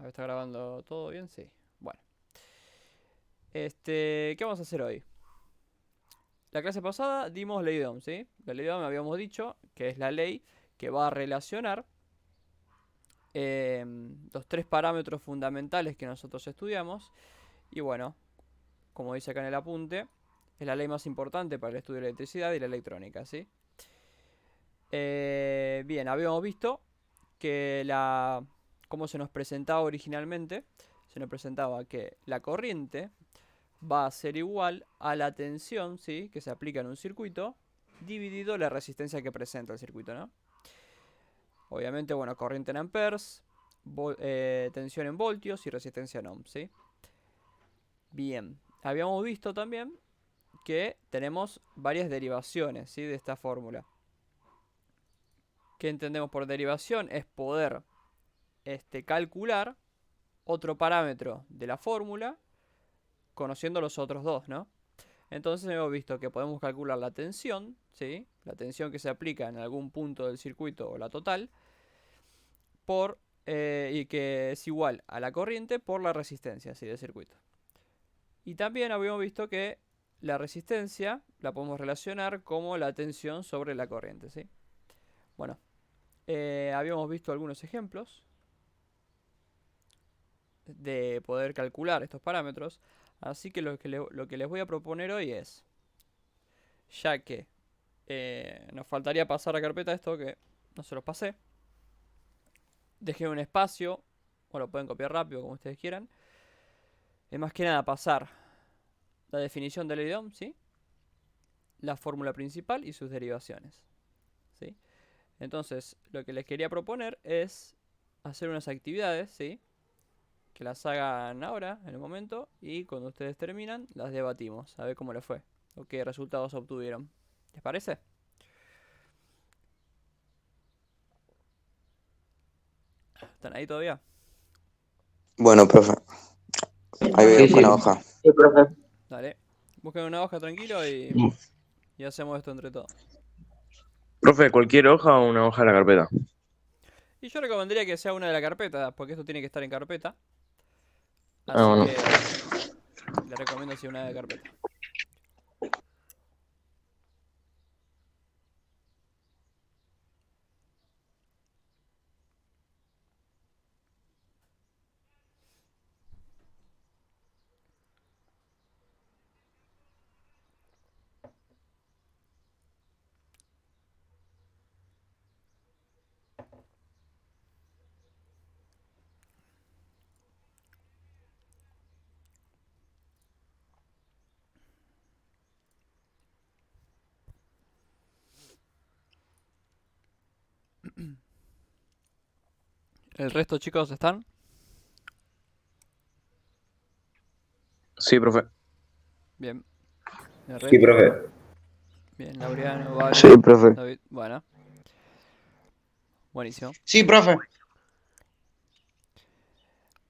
¿Está grabando todo bien? Sí. Bueno. ¿Qué vamos a hacer hoy? La clase pasada dimos ley de Ohm, ¿sí? La ley de Ohm habíamos dicho que es la ley que va a relacionar los tres parámetros fundamentales que nosotros estudiamos. Y bueno, como dice acá en el apunte, es la ley más importante para el estudio de la electricidad y la electrónica, ¿sí? Bien, habíamos visto que cómo se nos presentaba originalmente. Se nos presentaba que la corriente va a ser igual a la tensión, ¿sí?, que se aplica en un circuito, dividido la resistencia que presenta el circuito, ¿no? Obviamente, bueno, corriente en amperes, tensión en voltios y resistencia en ohms, ¿sí? Bien, habíamos visto también que tenemos varias derivaciones, ¿sí?, de esta fórmula. ¿Qué entendemos por derivación? Es poder calcular otro parámetro de la fórmula conociendo los otros dos, ¿no? Entonces hemos visto que podemos calcular la tensión, ¿sí? La tensión que se aplica en algún punto del circuito o la total, y que es igual a la corriente por la resistencia, ¿sí?, del circuito. Y también habíamos visto que la resistencia la podemos relacionar como la tensión sobre la corriente, ¿sí? Bueno, habíamos visto algunos ejemplos de poder calcular estos parámetros, así que lo que les voy a proponer hoy es, ya que nos faltaría pasar a carpeta esto que no se los pasé, dejé un espacio, o lo pueden copiar rápido como ustedes quieran. Es más que nada pasar la definición del ley de Ohm, ¿sí?, la fórmula principal y sus derivaciones, ¿sí? Entonces, lo que les quería proponer es hacer unas actividades, ¿sí?, que las hagan ahora, en el momento, y cuando ustedes terminan, las debatimos, a ver cómo les fue, o qué resultados obtuvieron. ¿Les parece? ¿Están ahí todavía? Bueno, profe, ahí voy a Sí, buscar sí. una hoja. Sí, profe. Dale, busquen una hoja tranquilo Mm. y hacemos esto entre todos. Profe, ¿cualquier hoja o una hoja de la carpeta? Y yo recomendaría que sea una de la carpeta, porque esto tiene que estar en carpeta. Ah, Así bueno. que le recomiendo así una de carpeta. ¿El resto, chicos, están? Sí, profe. Bien. El Sí, resto. profe. Bien, Laureano, Sí, Valen, profe. David. Bueno, buenísimo. Sí, profe.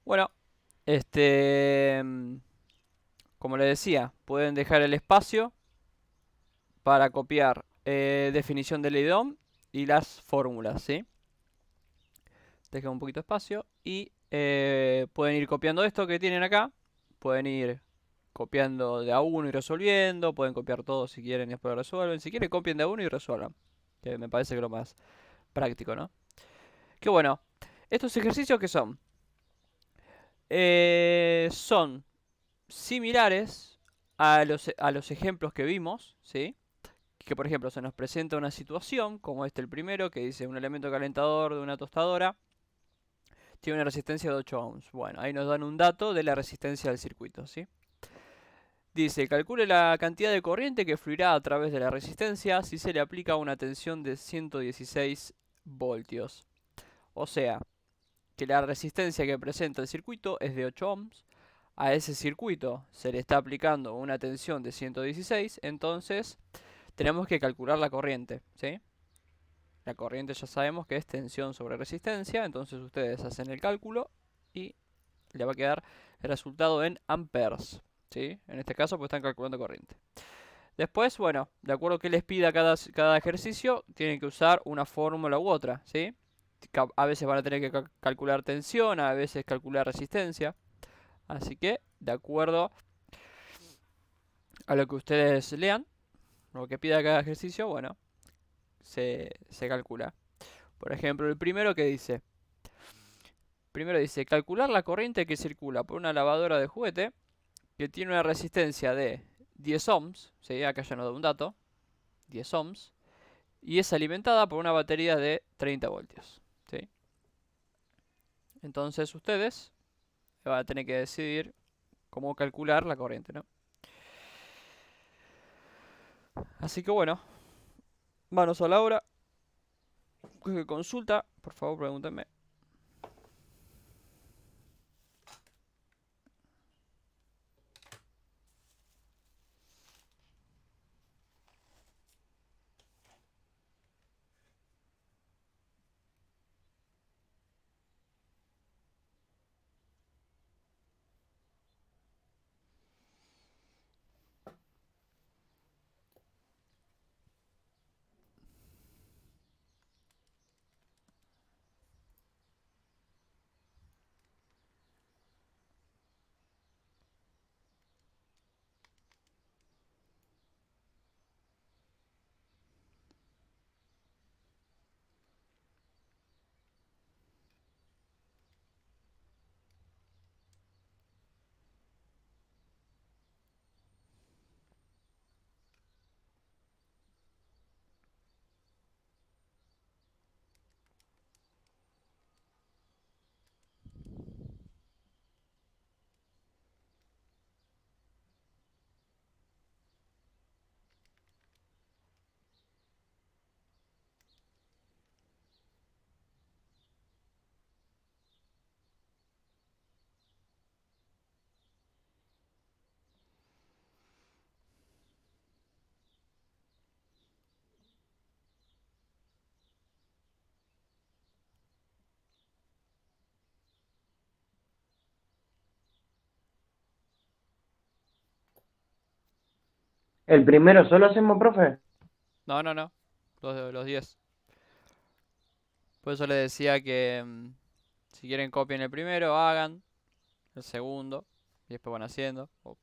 Bueno, este... mm, como les decía, pueden dejar el espacio para copiar definición del idioma y las fórmulas, ¿sí? Dejen un poquito de espacio y pueden ir copiando esto que tienen acá. Pueden ir copiando de a uno y resolviendo. Pueden copiar todo si quieren y después lo resuelven. Si quieren, copien de a uno y resuelvan. Que me parece que es lo más práctico, ¿no? Que bueno, estos ejercicios que son similares a los ejemplos que vimos, ¿sí? Que por ejemplo se nos presenta una situación, como este el primero, que dice un elemento calentador de una tostadora tiene una resistencia de 8 ohms. Bueno, ahí nos dan un dato de la resistencia del circuito, ¿sí? Dice, calcule la cantidad de corriente que fluirá a través de la resistencia si se le aplica una tensión de 116 voltios. O sea, que la resistencia que presenta el circuito es de 8 ohms. A ese circuito se le está aplicando una tensión de 116, entonces tenemos que calcular la corriente, ¿sí? La corriente ya sabemos que es tensión sobre resistencia, entonces ustedes hacen el cálculo y le va a quedar el resultado en amperes, ¿sí? En este caso pues están calculando corriente. Después, bueno, de acuerdo a que les pida cada ejercicio, tienen que usar una fórmula u otra, ¿sí? A veces van a tener que calcular tensión, a veces calcular resistencia. Así que, de acuerdo a lo que ustedes lean, lo que pida cada ejercicio, bueno, se calcula. Por ejemplo, el primero que dice, calcular la corriente que circula por una lavadora de juguete que tiene una resistencia de 10 ohms, ¿sí? Acá ya no da un dato, 10 ohms, y es alimentada por una batería de 30 voltios, ¿sí? Entonces ustedes van a tener que decidir cómo calcular la corriente, ¿no? Así que bueno, manos a la obra. Cualquier consulta, por favor, pregúntenme. ¿El primero solo hacemos, profe? No, no, no. Los 10. Por eso les decía que si quieren copien el primero, hagan el segundo y después van haciendo. O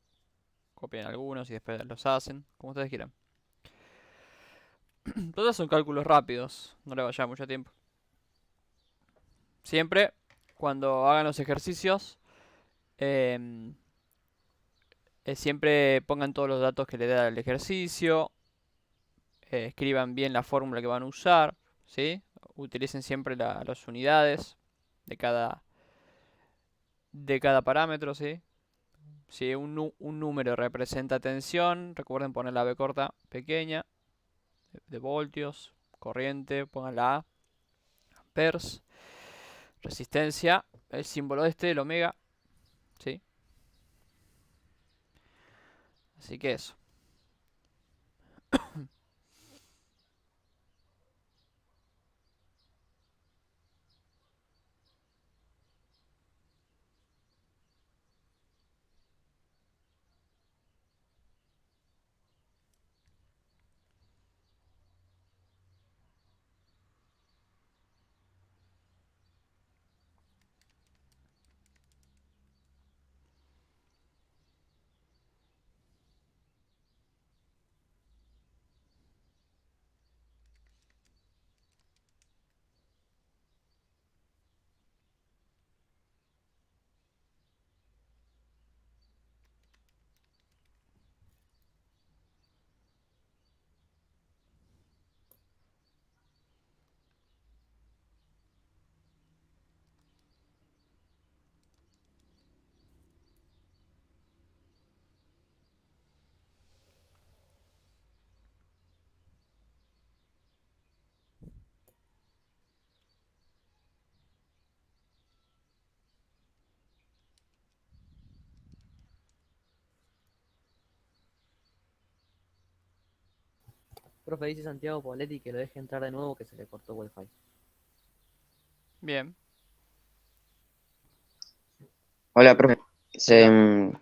copien algunos y después los hacen, como ustedes quieran. Todos son cálculos rápidos, no le vaya mucho tiempo. Siempre, cuando hagan los ejercicios, em, siempre pongan todos los datos que le da el ejercicio. Escriban bien la fórmula que van a usar, ¿sí? Utilicen siempre las unidades de cada parámetro, ¿sí? Si un número representa tensión, recuerden poner la B corta pequeña, de voltios, corriente, pongan la A, amperes, resistencia, el símbolo el omega, ¿sí? Así que eso. Profe, dice Santiago Poletti que lo deje entrar de nuevo que se le cortó Wi-Fi. Bien. Hola, profe. Se, Hola. mm,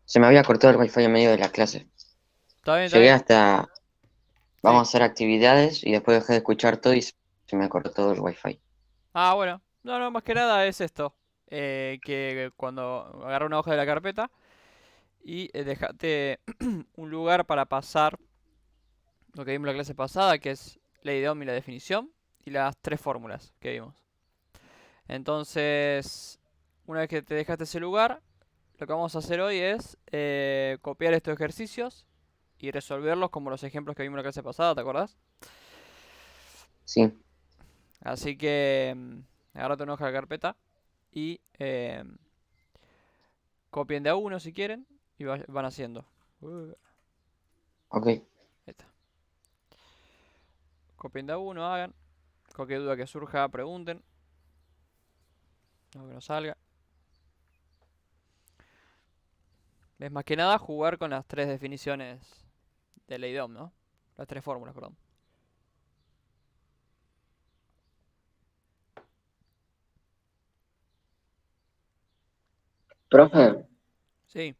se me había cortado el wifi en medio de la clase. ¿Está bien? ¿Está Llegué bien? hasta Sí. vamos a hacer actividades y después dejé de escuchar todo y se me cortó el wifi. Ah, bueno. No, no, más que nada es esto. Que cuando agarra una hoja de la carpeta y dejate un lugar para pasar lo que vimos la clase pasada, que es ley de Ohm y la definición, y las tres fórmulas que vimos. Entonces, una vez que te dejaste ese lugar, lo que vamos a hacer hoy es copiar estos ejercicios y resolverlos como los ejemplos que vimos en la clase pasada, ¿te acordás? Sí. Así que agarrate una hoja de carpeta y copien de a uno si quieren y van haciendo. Ok. Ahí está. Copien de a uno, hagan. Cualquier duda que surja, pregunten. No que no salga. Es más que nada jugar con las tres definiciones de ley de Ohm, ¿no? Las tres fórmulas, perdón. Profe, Sí,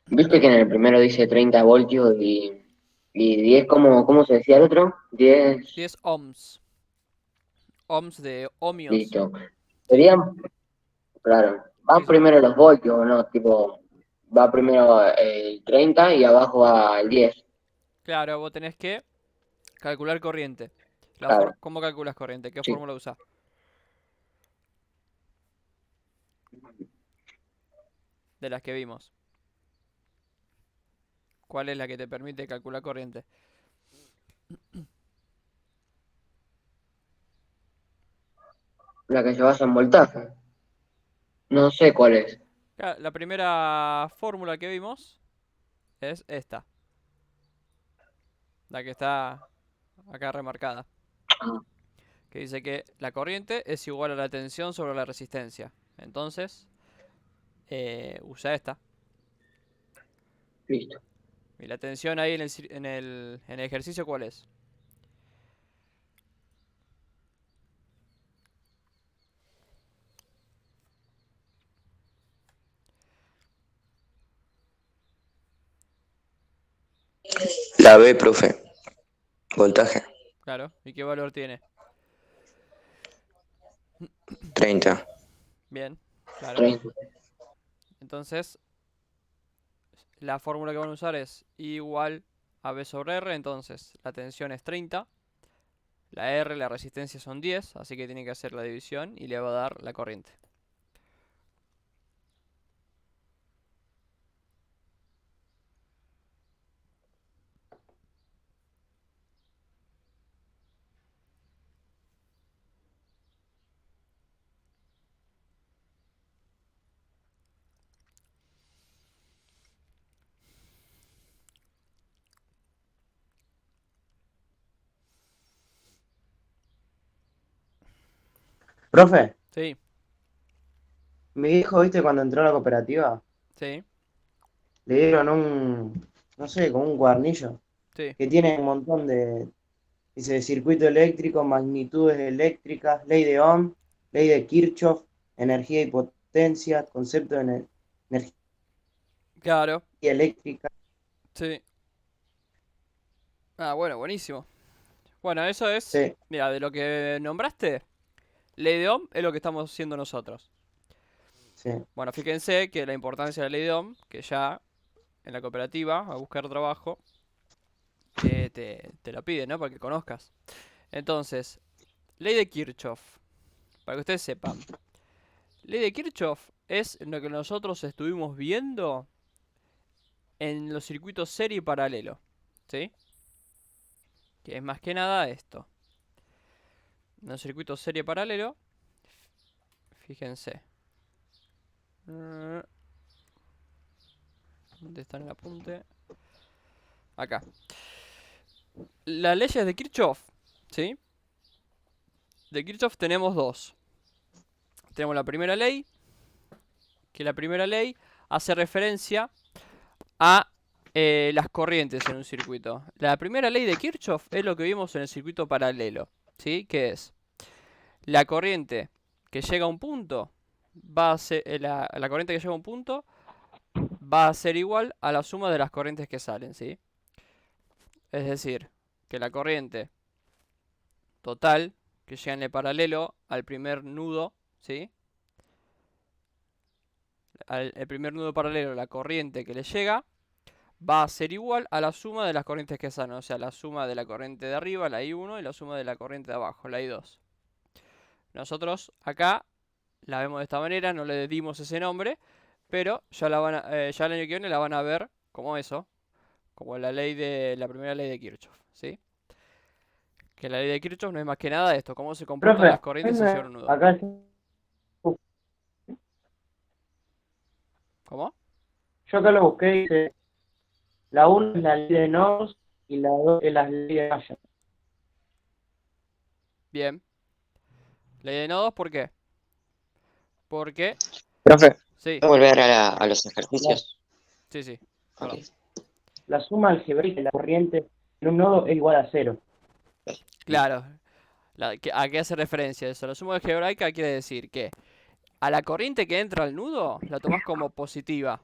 ¿viste que en el primero dice 30 voltios y 10, cómo se decía el otro? 10, 10 ohms. Ohms de ohmios. listo. Sí, Serían, claro, sí, van sí. primero los voltios, ¿o no? Tipo, va primero el 30 y abajo va el 10. Claro, vos tenés que calcular corriente. Claro, ¿Cómo calculas corriente? ¿Qué sí. fórmula usás? De las que vimos. ¿Cuál es la que te permite calcular corriente? La que se basa en voltaje. No sé cuál es. La primera fórmula que vimos es esta, la que está acá remarcada, Ah, que dice que la corriente es igual a la tensión sobre la resistencia. Entonces, usa esta. listo. ¿Y la tensión ahí en el ejercicio cuál es? La B, profe. Voltaje. Claro, ¿y qué valor tiene? 30. Bien, claro. 30. Entonces, la fórmula que van a usar es I igual a B sobre R, entonces la tensión es 30, la R, la resistencia son 10, así que tiene que hacer la división y le va a dar la corriente. Profe, Sí, mi hijo, viste, cuando entró a la cooperativa, sí, le dieron un, no sé, como un cuadernillo, sí. que tiene un montón dice, circuito eléctrico, magnitudes eléctricas, ley de Ohm, ley de Kirchhoff, energía y potencia, concepto de energía Claro, eléctrica. sí. Ah, bueno, buenísimo. Bueno, eso es, Sí, mira, de lo que nombraste, ley de Ohm es lo que estamos haciendo nosotros. sí, Bueno, fíjense que la importancia de la ley de Ohm, que ya en la cooperativa, a buscar trabajo, te lo piden, ¿no? Para que conozcas. Entonces, ley de Kirchhoff, para que ustedes sepan. Ley de Kirchhoff es lo que nosotros estuvimos viendo en los circuitos serie y paralelo, ¿sí? Que es más que nada esto. En los circuitos serie y paralelo, fíjense. ¿Dónde está el apunte? Acá. Las leyes de Kirchhoff, ¿sí? De Kirchhoff tenemos dos. Tenemos la primera ley, que la primera ley hace referencia a las corrientes en un circuito. La primera ley de Kirchhoff es lo que vimos en el circuito paralelo, ¿sí? Que es la corriente que llega a un punto va a ser la corriente que llega a un punto va a ser igual a la suma de las corrientes que salen, Es decir, que la corriente total que llegan en paralelo al primer nudo, ¿sí? El primer nudo paralelo, la corriente que le llega, va a ser igual a la suma de las corrientes que salen. O sea, la suma de la corriente de arriba, la I1, y la suma de la corriente de abajo, la I2. Nosotros acá la vemos de esta manera, no le dimos ese nombre, pero ya ya el año que viene la van a ver como eso, como la primera ley de Kirchhoff, ¿sí? Que la ley de Kirchhoff no es más que nada esto, cómo se comportan las Profe, corrientes al llevar un nudo. acá ¿Cómo? yo acá lo busqué, dice, la 1 es la ley de nodos y la 2 es la ley de Mayer. Bien. Ley de nodos, ¿por qué? Porque, Profe, sí, ¿puedo volver a los ejercicios? sí, Ok. perdón. La suma algebraica de la corriente en un nodo es igual a 0. Claro, ¿a qué hace referencia eso? La suma algebraica quiere decir que a la corriente que entra al nudo la tomás como positiva,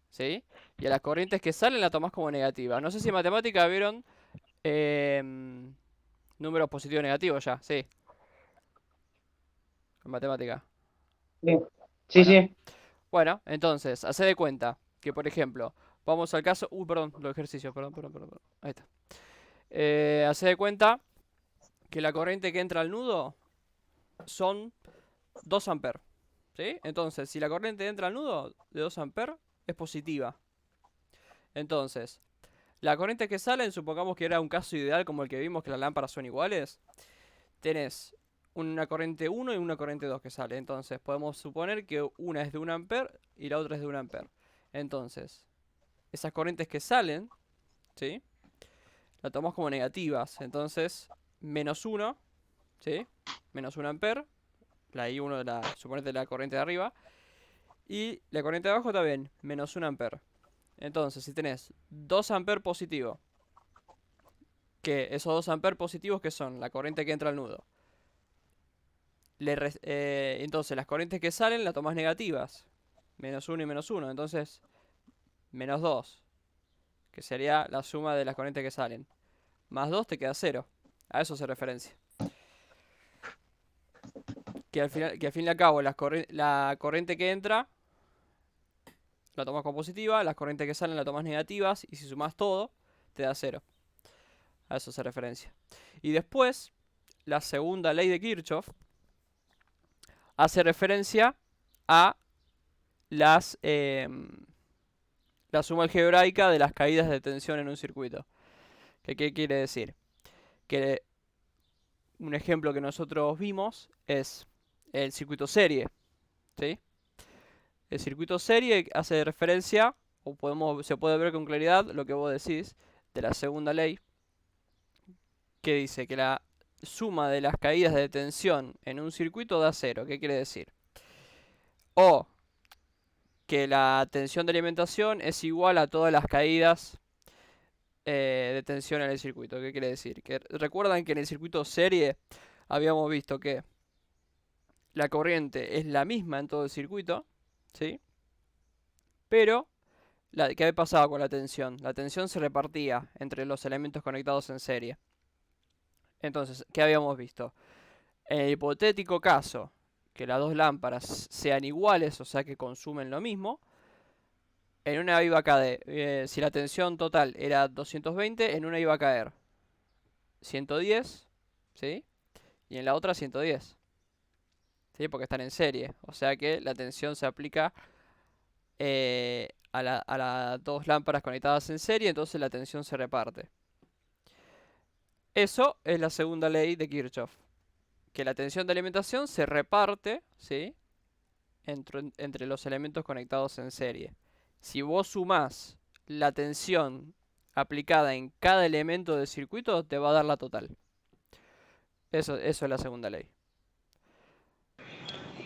¿sí? Y a las corrientes que salen la tomás como negativa. No sé si en matemática vieron números positivos y negativos ya, sí. En matemática. Sí, sí, Bueno, sí. bueno, entonces, hacé de cuenta que, por ejemplo, vamos al caso... perdón, los ejercicios, perdón. Ahí está. Hacé de cuenta que la corriente que entra al nudo son 2 amperes, ¿sí? Entonces, si la corriente entra al nudo de 2 amperes, es positiva. Entonces, la corriente que sale, supongamos que era un caso ideal como el que vimos, que las lámparas son iguales. Tenés una corriente 1 y una corriente 2 que sale. Entonces, podemos suponer que una es de 1 amper y la otra es de 1 amper. Entonces, esas corrientes que salen, ¿sí? La tomamos como negativas. Entonces, menos 1, ¿sí? Menos 1 amper. La I1 de suponete la corriente de arriba. Y la corriente de abajo también, menos 1 amper. Entonces, si tenés 2 amper positivo, que esos 2 amper positivos que son la corriente que entra al nudo. Entonces, las corrientes que salen las tomás negativas. Menos 1 y menos 1. Entonces, menos 2. Que sería la suma de las corrientes que salen. Más 2 te queda 0. A eso se referencia. Que al fin y al cabo, la corriente que entra la tomas como positiva, las corrientes que salen la tomas negativas, y si sumas todo, te da 0. A eso se referencia. Y después, la segunda ley de Kirchhoff hace referencia a la suma algebraica de las caídas de tensión en un circuito. ¿Qué quiere decir? Que un ejemplo que nosotros vimos es el circuito serie, ¿sí? El circuito serie hace referencia, o se puede ver con claridad lo que vos decís de la segunda ley, que dice que la suma de las caídas de tensión en un circuito da 0. ¿Qué quiere decir? O que la tensión de alimentación es igual a todas las caídas de tensión en el circuito. ¿Qué quiere decir? Que recuerdan que en el circuito serie habíamos visto que la corriente es la misma en todo el circuito, ¿sí? Pero, ¿qué había pasado con la tensión? La tensión se repartía entre los elementos conectados en serie. Entonces, ¿qué habíamos visto? En el hipotético caso que las dos lámparas sean iguales, o sea que consumen lo mismo, en una iba a caer, si la tensión total era 220, en una iba a caer 110, ¿sí? Y en la otra 110, ¿sí? Porque están en serie, o sea que la tensión se aplica a las dos lámparas conectadas en serie, entonces la tensión se reparte. Eso es la segunda ley de Kirchhoff, que la tensión de alimentación se reparte, ¿sí? Entre los elementos conectados en serie. Si vos sumás la tensión aplicada en cada elemento del circuito, te va a dar la total. Eso es la segunda ley.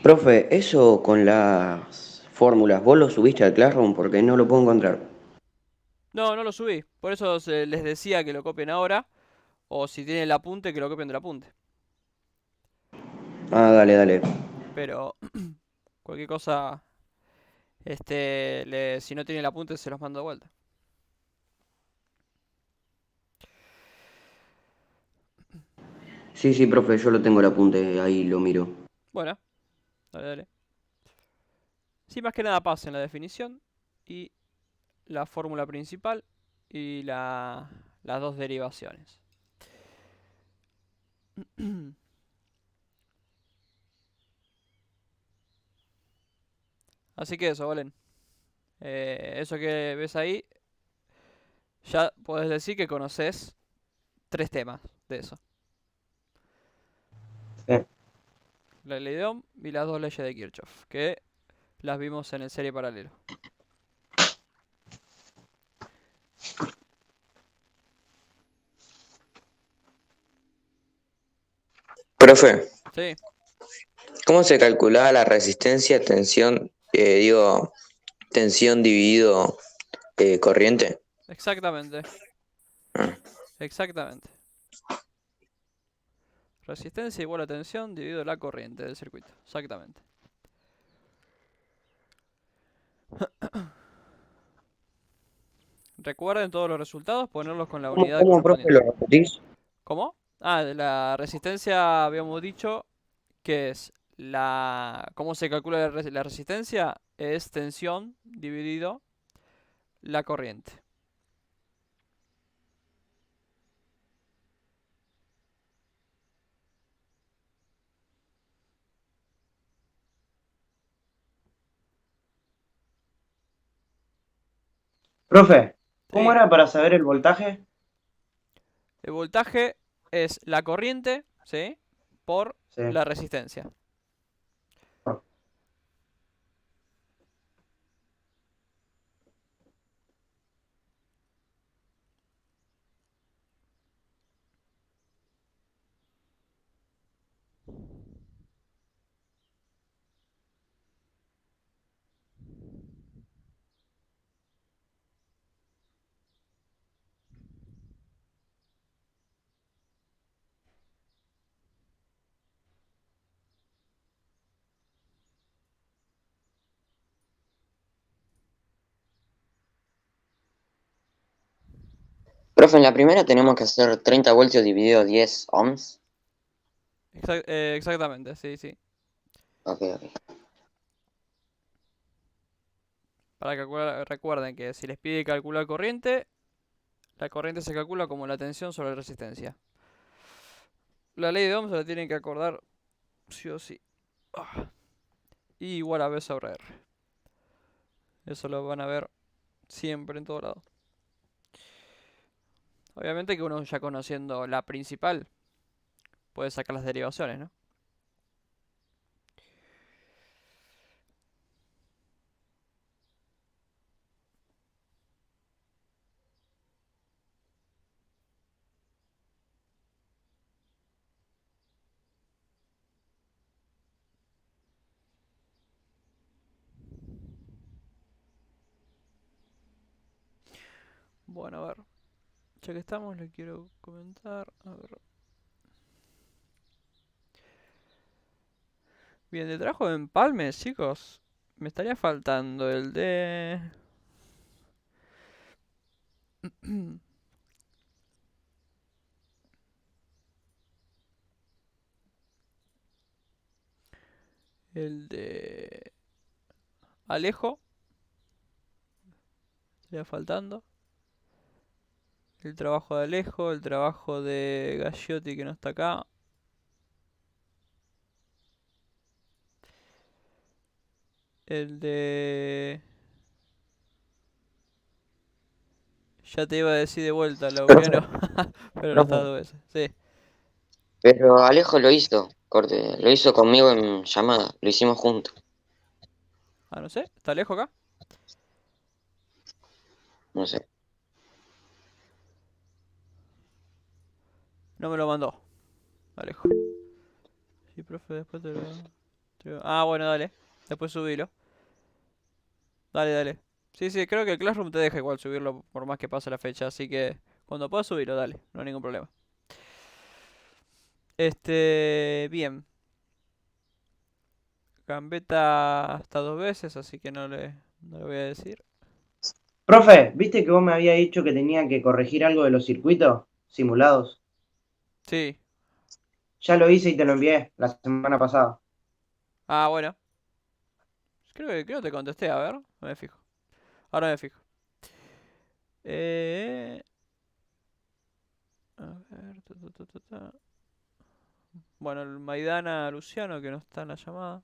Profe, eso con las fórmulas, ¿vos lo subiste al Classroom? Porque no lo puedo encontrar. No, no lo subí. Por eso les decía que lo copien ahora. O si tienen el apunte, que lo copien del apunte. Ah, dale, dale. Pero cualquier cosa, si no tienen el apunte, se los mando de vuelta. Sí, sí, profe, yo lo tengo el apunte, ahí lo miro. Bueno, dale, dale. Sí, más que nada pasen la definición y la fórmula principal y las dos derivaciones. Así que eso, Valen. Eso que ves ahí, ya podés decir que conoces 3 temas de eso. Sí. La ley de Ohm y las 2 leyes de Kirchhoff, que las vimos en el serie paralelo. Profe, Sí, ¿cómo se calculaba la resistencia, tensión dividido corriente? exactamente, Ah. exactamente. Resistencia igual a tensión dividido la corriente del circuito, exactamente. Recuerden todos los resultados, ponerlos con la unidad ¿Cómo, profe, correspondiente. lo repetís? ¿Cómo? Ah, de la resistencia habíamos dicho que es ¿cómo se calcula la resistencia? Es tensión dividido la corriente. Profe, ¿cómo Sí. era para saber el voltaje? El voltaje es la corriente, ¿sí? Por Sí. la resistencia. Profe, en la primera tenemos que hacer 30 voltios dividido 10 ohms. Exactamente, sí, sí. Ok, ok. Para calcular, recuerden que si les pide calcular corriente, la corriente se calcula como la tensión sobre la resistencia. La ley de Ohm se la tienen que acordar sí o sí. Ah. Y igual a B sobre R. Eso lo van a ver siempre en todo lado. Obviamente que uno ya conociendo la principal puede sacar las derivaciones, ¿no? Bueno, a ver. Ya que estamos, le quiero comentar. A ver. Bien, de trabajo de empalme, chicos. Me estaría faltando el de... El de... Alejo. Estaría faltando. El trabajo de Alejo, el trabajo de Gagliotti que no está acá. El de... Ya te iba a decir de vuelta, Profe, Laureano. Pero no está profe, 2 veces. Sí. Pero Alejo lo hizo, corte, lo hizo conmigo en llamada, lo hicimos juntos. Ah, no sé. ¿Está Alejo acá? No sé. No me lo mandó. Alejo. Sí, profe, después Ah, bueno, dale. Después subilo. Dale, dale. Sí, sí, creo que el Classroom te deja igual subirlo por más que pase la fecha, así que cuando puedas subirlo, dale, no hay ningún problema. Bien. Gambetta hasta 2 veces, así que no le voy a decir. profe, ¿viste que vos me habías dicho que tenía que corregir algo de los circuitos simulados? Sí, Ya lo hice y te lo envié la semana pasada. Ah, bueno. Creo que te contesté, a ver. No me fijo. Ahora me fijo. Eh... A ver. Bueno, el Maidana Luciano, que no está en la llamada.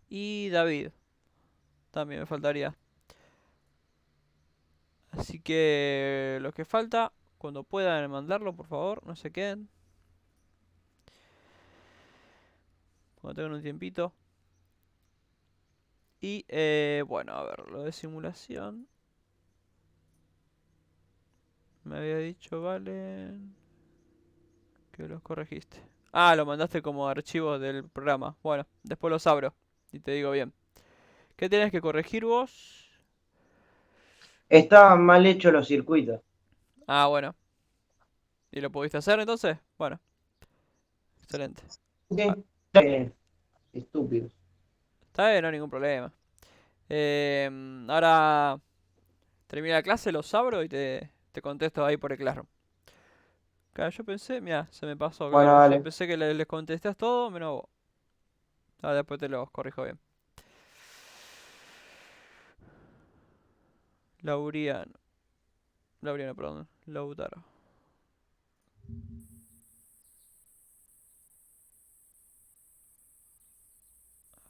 Y David. También me faltaría. Así que lo que falta, cuando puedan mandarlo, por favor, no se queden. Cuando tengan un tiempito. Y bueno, a ver, lo de simulación. Me había dicho, vale, que los corregiste. Ah, lo mandaste como archivo del programa. Bueno, después los abro y te digo bien. ¿Qué tenés que corregir vos? Estaban mal hechos los circuitos. Ah, bueno. ¿Y lo pudiste hacer entonces? Bueno, excelente. Ah, Sí. Estúpidos. está bien, no hay ningún problema. Ahora termina la clase, los abro y te contesto ahí por el Classroom. Claro, yo pensé, mira, se me pasó, Bueno, claro. Yo dale. pensé que les contesté todo, menos vos. Ahora después te los corrijo bien. Lauriano. Lauriano, perdón. Lautaro.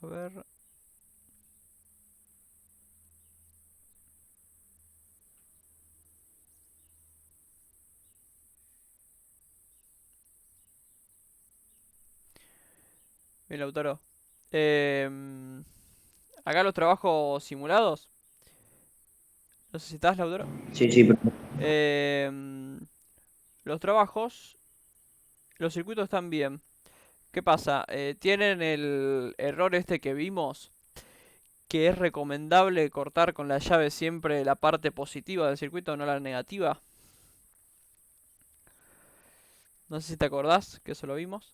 A ver. Bien, Lautaro. Em, Acá los trabajos simulados. No sé si estás, Lautaro. Sí, sí, profe. Em, los trabajos, los circuitos están bien. ¿Qué pasa? Tienen el error este que vimos, que es recomendable cortar con la llave siempre la parte positiva del circuito, no la negativa. No sé si te acordás, que eso lo vimos.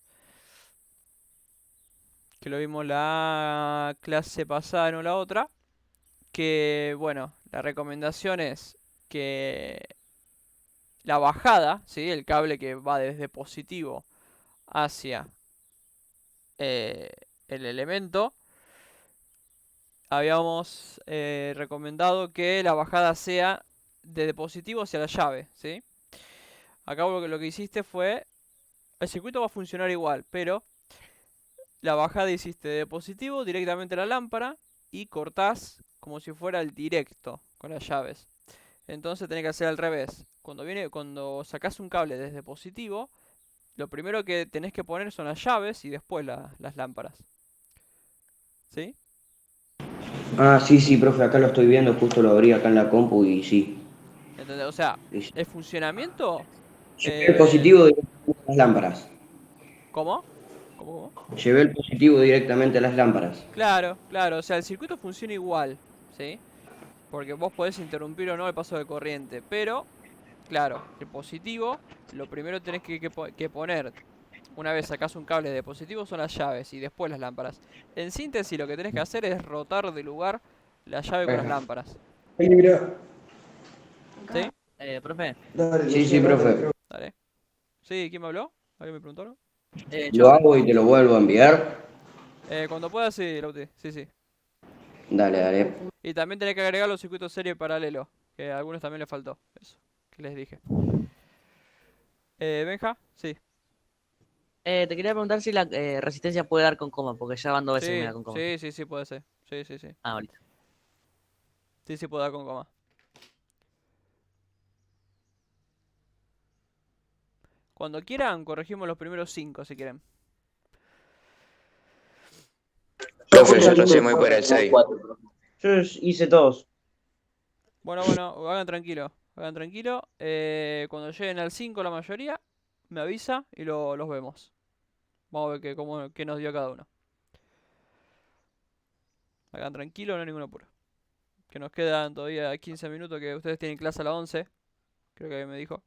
Que lo vimos la clase pasada, no la otra. Que, bueno, la recomendación es que la bajada, ¿sí? El cable que va desde positivo hacia eh, el elemento, habíamos recomendado que la bajada sea de positivo hacia la llave, ¿sí? Acá lo que hiciste fue, el circuito va a funcionar igual, pero la bajada hiciste de positivo directamente a la lámpara y cortás como si fuera el directo con las llaves. Entonces tenés que hacer al revés. Cuando sacás un cable desde positivo, lo primero que tenés que poner son las llaves y después las lámparas. ¿Sí? Ah, sí, sí, profe, acá lo estoy viendo, justo lo abrí acá en la compu y sí. ¿Entendés? O sea, Sí, sí. el funcionamiento... Llevé el eh, positivo directamente a las lámparas. ¿Cómo? ¿Cómo? Llevé el positivo directamente a las lámparas. Claro, claro. O sea, el circuito funciona igual. ¿Sí? Porque vos podés interrumpir o no el paso de corriente. Pero, claro, el positivo, lo primero tenés que poner. Una vez sacás un cable de positivo son las llaves y después las lámparas. En síntesis, lo que tenés que hacer es rotar de lugar la llave con las Ajá. lámparas. Ahí, mira. ¿Sí? Profe, Sí, sí, profe. Dale. ¿Sí? ¿Quién me habló? ¿Alguien me preguntó algo? Lo yo, hago y te lo vuelvo a enviar. Cuando pueda, sí, Lauti. Sí, sí. Dale, dale. Y también tenés que agregar los circuitos serie paralelo. Que a algunos también les faltó. Eso. Que les dije. Benja, sí. te quería preguntar si la resistencia puede dar con coma, porque ya van dos veces que me Sí, da con coma. sí, sí, sí, puede ser. Sí, sí, sí. Ah, ahorita. Sí, sí, puedo dar con coma. Cuando quieran, corregimos los primeros 5 si quieren. Profe, yo recién voy por el 6. 4. Yo hice todos. Bueno, bueno, hagan tranquilo. Hagan tranquilo. Cuando lleguen al 5 la mayoría, me avisa y los vemos. Vamos a ver qué nos dio cada uno. Hagan tranquilo, no hay ningún apuro. Que nos quedan todavía 15 minutos que ustedes tienen clase a las 11. Creo que me dijo.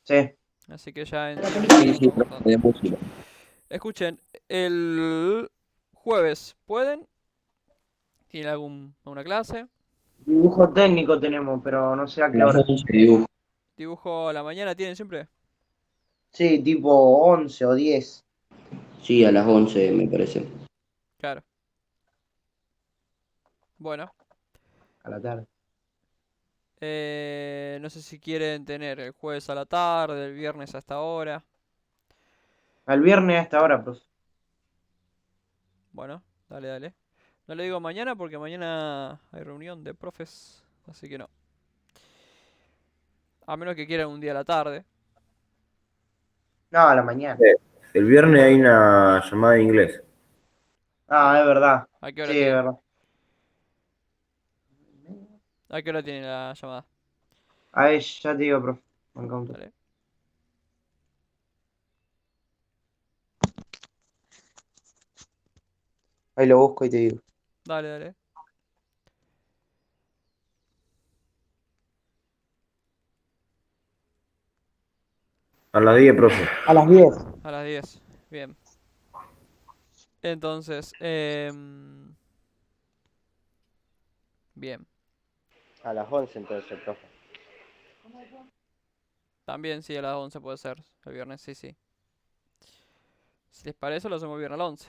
Sí. Así que ya en 5 Sí, minutos sí, estamos profe, cortando. de música. Escuchen, el jueves, ¿pueden? ¿Tienen alguna clase? Dibujo técnico tenemos, pero no sé a qué Las hora. 11 dibujo. ¿Dibujo a la mañana tienen siempre? Sí, tipo 11 o 10 Sí, a las 11 me parece. Claro. Bueno, a la tarde. no sé si quieren tener el jueves a la tarde, el viernes a esta hora. Al viernes a esta hora, profe. Bueno, dale, dale. No le digo mañana porque mañana hay reunión de profes, así que no. A menos que quieran un día a la tarde. No, a la mañana. El viernes hay una llamada de inglés. ¿A, Ah, es verdad. a qué hora Sí, es tienen? verdad. ¿A qué hora tienen la llamada? A ver, ya te digo, profe. Banca un toque. Dale. Ahí lo busco y te digo. Dale, dale. A las 10, profe. A las 10. A las 10. Bien. Entonces, bien. A las 11 entonces, profe. También sí, a las 11 puede ser. El viernes, sí, sí. Si les parece, lo hacemos el viernes a las 11.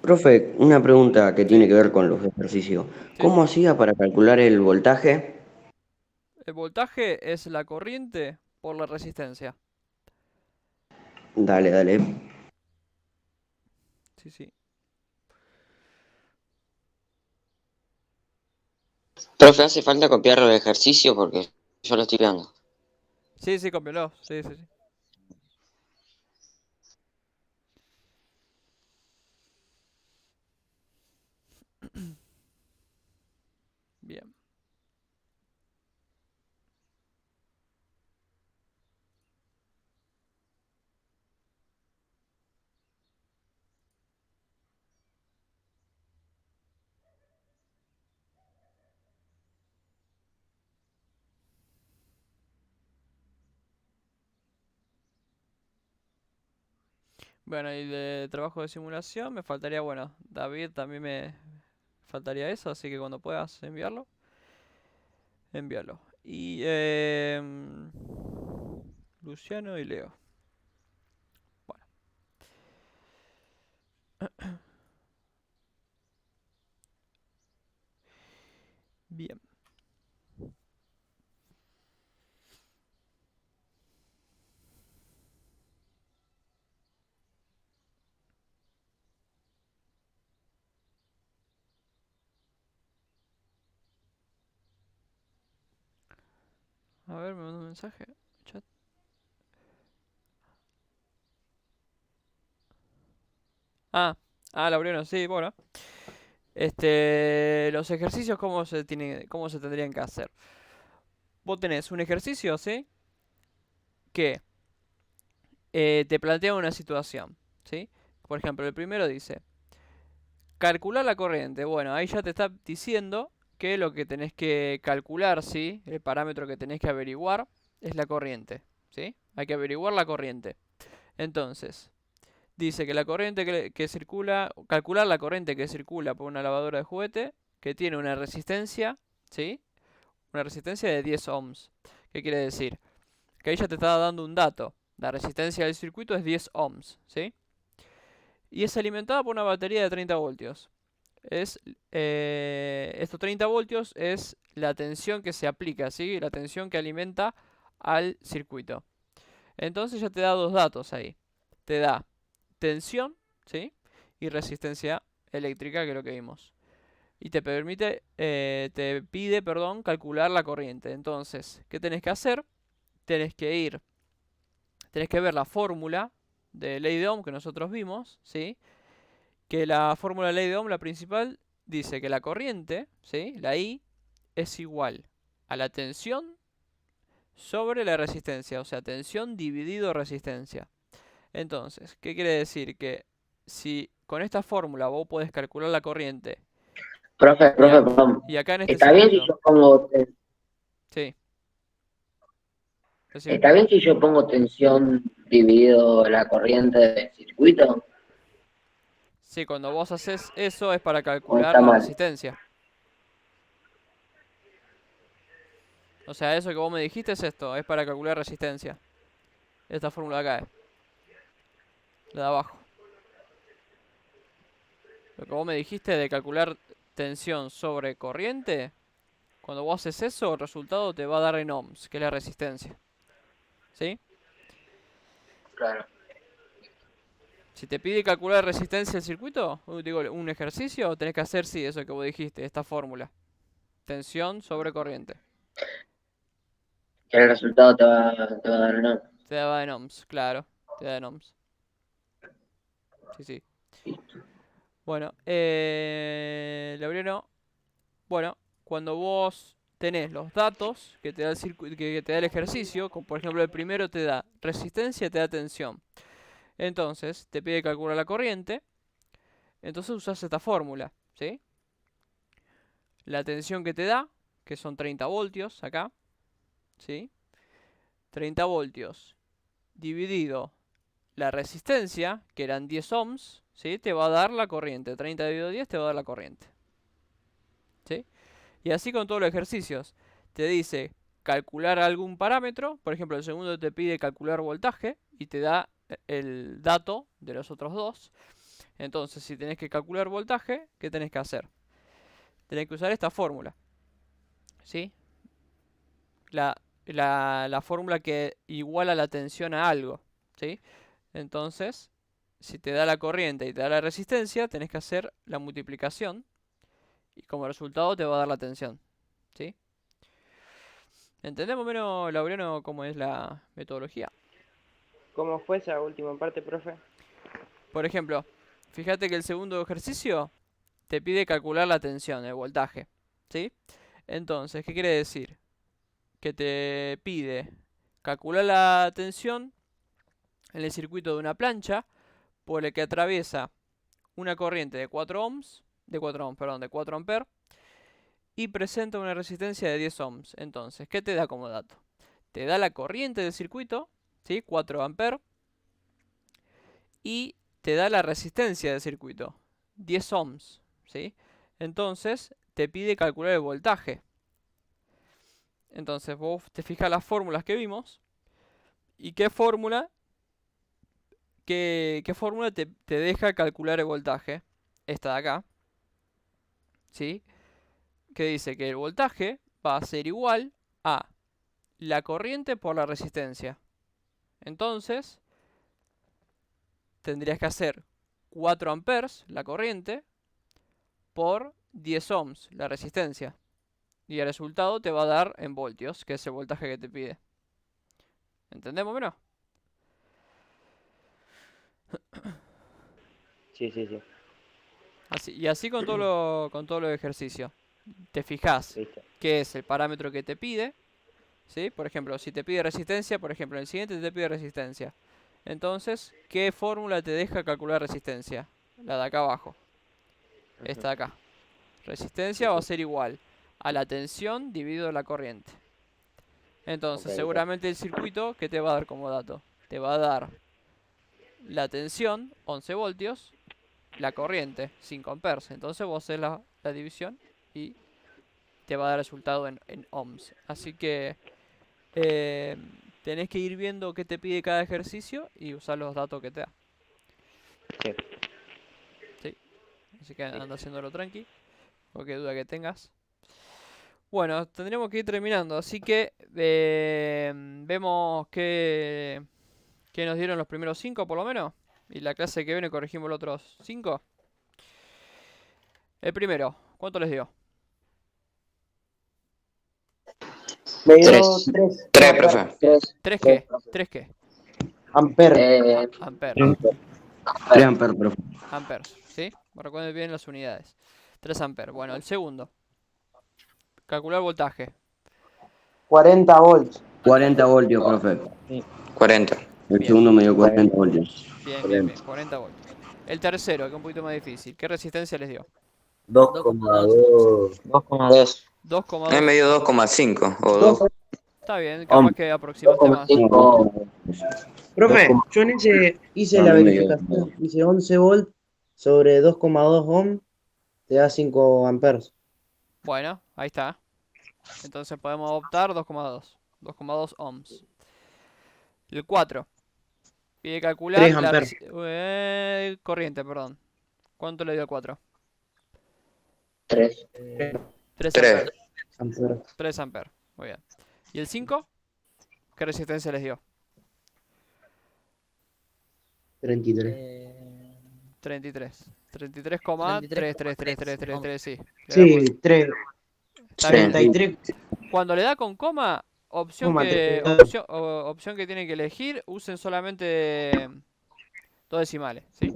Profe, una pregunta que Sí, tiene que ver con los ejercicios. sí. ¿Cómo hacía para calcular el voltaje? El voltaje es la corriente por la resistencia. Dale, dale. Sí, sí. Profe, hace falta copiar el ejercicio porque yo lo estoy dando. Sí, sí, cómprelo. Sí, sí, sí. Bien. Bueno, y de trabajo de simulación me faltaría, bueno, David también me faltaría eso, así que cuando puedas enviarlo, envíalo. Y Luciano y Leo. Bueno, bien. A ver, me mandó un mensaje. Chat. Ah, Laureano, sí, bueno. Los ejercicios, cómo se tendrían que hacer? Vos tenés un ejercicio, ¿sí? Que te plantea una situación, ¿sí? Por ejemplo, el primero dice, calcular la corriente. Bueno, ahí ya te está diciendo que lo que tenés que calcular, ¿sí? El parámetro que tenés que averiguar es la corriente, ¿sí? Hay que averiguar la corriente. Entonces, dice que la corriente que circula, calcular la corriente que circula por una lavadora de juguete que tiene una resistencia, ¿sí? Una resistencia de 10 ohms. ¿Qué quiere decir? Que ahí ya te está dando un dato. La resistencia del circuito es 10 ohms, ¿sí? Y es alimentada por una batería de 30 voltios. Estos 30 voltios es la tensión que se aplica, ¿sí? La tensión que alimenta al circuito. Entonces ya te da dos datos ahí. Te da tensión, ¿sí? Y resistencia eléctrica, que es lo que vimos. Y te pide, perdón, calcular la corriente. Entonces, ¿qué tenés que hacer? Tenés que ver la fórmula de ley de Ohm que nosotros vimos, ¿sí? Que la fórmula de ley de Ohm, la principal, dice que la corriente, ¿sí? La I, es igual a la tensión sobre la resistencia, o sea, tensión dividido resistencia. Entonces, ¿qué quiere decir? Que si con esta fórmula vos podés calcular la corriente Profe, y, profe, perdón. y acá en este ¿Está bien si circuito, yo pongo, sí, decime. está bien si yo pongo tensión dividido la corriente del circuito? Sí, cuando vos haces eso es para ¿O calcular está la mal? resistencia. O sea, eso que vos me dijiste es esto, es para calcular resistencia. Esta fórmula de acá la de abajo. Lo que vos me dijiste de calcular tensión sobre corriente, cuando vos haces eso, el resultado te va a dar en ohms, que es la resistencia. ¿Sí? Claro. Si te pide calcular resistencia del circuito, digo, un ejercicio, tenés que hacer, sí, eso que vos dijiste, esta fórmula. Tensión sobre corriente. Que el resultado te va a dar una. Te da en ohms, claro. Te da en ohms. Sí, sí. Bueno, Laureano. Bueno, cuando vos tenés los datos que te da el que te da el ejercicio, como por ejemplo el primero te da resistencia, te da tensión. Entonces, te pide calcular la corriente. Entonces usas esta fórmula, ¿sí? La tensión que te da, que son 30 voltios acá, ¿sí? 30 voltios dividido la resistencia, que eran 10 ohms, ¿sí? Te va a dar la corriente. 30 dividido 10 te va a dar la corriente. ¿Sí? Y así con todos los ejercicios. Te dice calcular algún parámetro. Por ejemplo, el segundo te pide calcular voltaje y te da el dato de los otros dos. Entonces, si tenés que calcular voltaje, ¿qué tenés que hacer? Tenés que usar esta fórmula. ¿Sí? La fórmula que iguala la tensión a algo. ¿Sí? Entonces, si te da la corriente y te da la resistencia, tenés que hacer la multiplicación. Y como resultado te va a dar la tensión. ¿Sí? ¿Entendemos menos, Laureano, cómo es la metodología? ¿Cómo fue esa última parte, profe? Por ejemplo, fíjate que el segundo ejercicio te pide calcular la tensión, el voltaje. ¿Sí? Entonces, ¿qué quiere decir? Que te pide calcular la tensión en el circuito de una plancha por el que atraviesa una corriente de 4 ohms, de 4 amperes, y presenta una resistencia de 10 ohms. Entonces, ¿qué te da como dato? Te da la corriente del circuito, ¿sí? 4 amperes, y te da la resistencia del circuito, 10 ohms, ¿sí? Entonces, te pide calcular el voltaje. Entonces, vos te fijas las fórmulas que vimos, y qué fórmula te deja calcular el voltaje. Esta de acá, ¿sí? Que dice que el voltaje va a ser igual a la corriente por la resistencia. Entonces, tendrías que hacer 4 amperes, la corriente, por 10 ohms, la resistencia. Y el resultado te va a dar en voltios, que es el voltaje que te pide. ¿Entendemos menos? Sí, sí, sí. Y así con todos los ejercicios. Te fijas Listo. qué es el parámetro que te pide. ¿Sí? Por ejemplo, si te pide resistencia, por ejemplo, en el siguiente te pide resistencia. Entonces, ¿qué fórmula te deja calcular resistencia? La de acá abajo. Esta de acá. Resistencia va a ser igual a la tensión dividido la corriente. Entonces, Ok, seguramente el circuito, ¿qué te va a dar como dato? Te va a dar la tensión, 11 voltios, la corriente, 5 amperes. Entonces vos haces la división y te va a dar resultado en ohms. Así que tenés que ir viendo qué te pide cada ejercicio y usar los datos que te da. Sí. Sí. Así que anda haciéndolo tranqui. Cualquier duda que tengas. Bueno, tendremos que ir terminando. Así que vemos que nos dieron los primeros 5 por lo menos. Y la clase que viene corregimos los otros 5. El primero, ¿cuánto les dio? Me dio Tres. 3 Tres, profe. Tres. ¿3 qué? ¿3 qué? amperes. Amperes. 3 amperes, profe. Amperes, ¿sí? Recuerden bien las unidades. 3 amperes. Bueno, el segundo. Calcular voltaje. 40 volts. 40 voltios, profe. 40. El Bien. segundo me dio 40 voltios. Bien, bien, bien. 40 voltios. El tercero, que es un poquito más difícil. ¿Qué resistencia les dio? 2,2. 2,2. 2,2. Me dio 2,5 o 2. Está bien, capaz que aproximaste más. 2,5. Profe, yo en ese hice No, la a mí me dio verificación. Hice 11 volts sobre 2,2 ohm. Te da 5 amperes. Bueno, ahí está. Entonces podemos optar 2,2. 2,2 ohms. Y el 4. Pide calcular 3 la amperes. corriente, perdón. ¿Cuánto le dio el 4? 3. 3 3. amperes. Amperes. 3 amperes. Muy bien. ¿Y el 5? ¿Qué resistencia les dio? 33. 33. 33,33333, sí. Sí, 3. Está bien. 33. Cuando le da con coma, opción Coma, que, 32. opción que tienen que elegir, usen solamente dos decimales, ¿sí?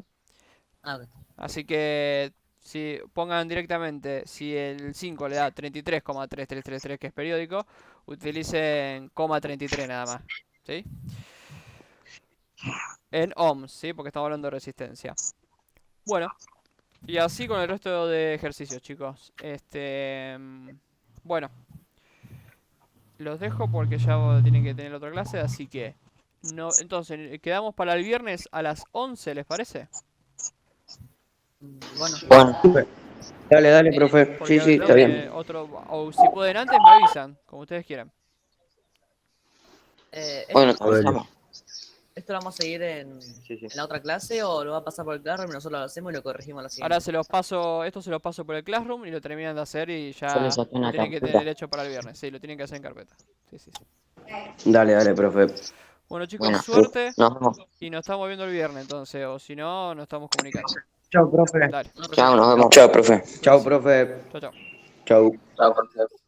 Ah, ok. Así que si pongan directamente, si el 5 le da 33,3333, que es periódico, utilicen coma 33 nada más, ¿sí? En ohms, ¿sí? Porque estamos hablando de resistencia. Bueno, y así con el resto de ejercicios, chicos. Bueno, los dejo porque ya tienen que tener otra clase, así que no, entonces quedamos para el viernes a las 11, ¿les parece? Bueno, Bueno, Dale, profe. Porque Sí, está bien. otro, o si pueden antes me avisan, como ustedes quieran. bueno, esto, avísame. ¿esto lo vamos a seguir en la otra clase o lo va a pasar por el Classroom y nosotros lo hacemos y lo corregimos a la siguiente? Ahora se los paso, esto se los paso por el Classroom y lo terminan de hacer y Yo ya le saqué lo una tienen que carpeta. tener hecho para el viernes. Sí, lo tienen que hacer en carpeta. Sí, sí, sí. Dale, profe. Bueno, chicos, Bueno, suerte nos vemos. y nos estamos viendo el viernes entonces, o si no, nos estamos comunicando. Chao, profe. Dale, No, Chao, nos vemos. Chao, profe. Chao, profe. chao, chao. Chau. Chao, profe.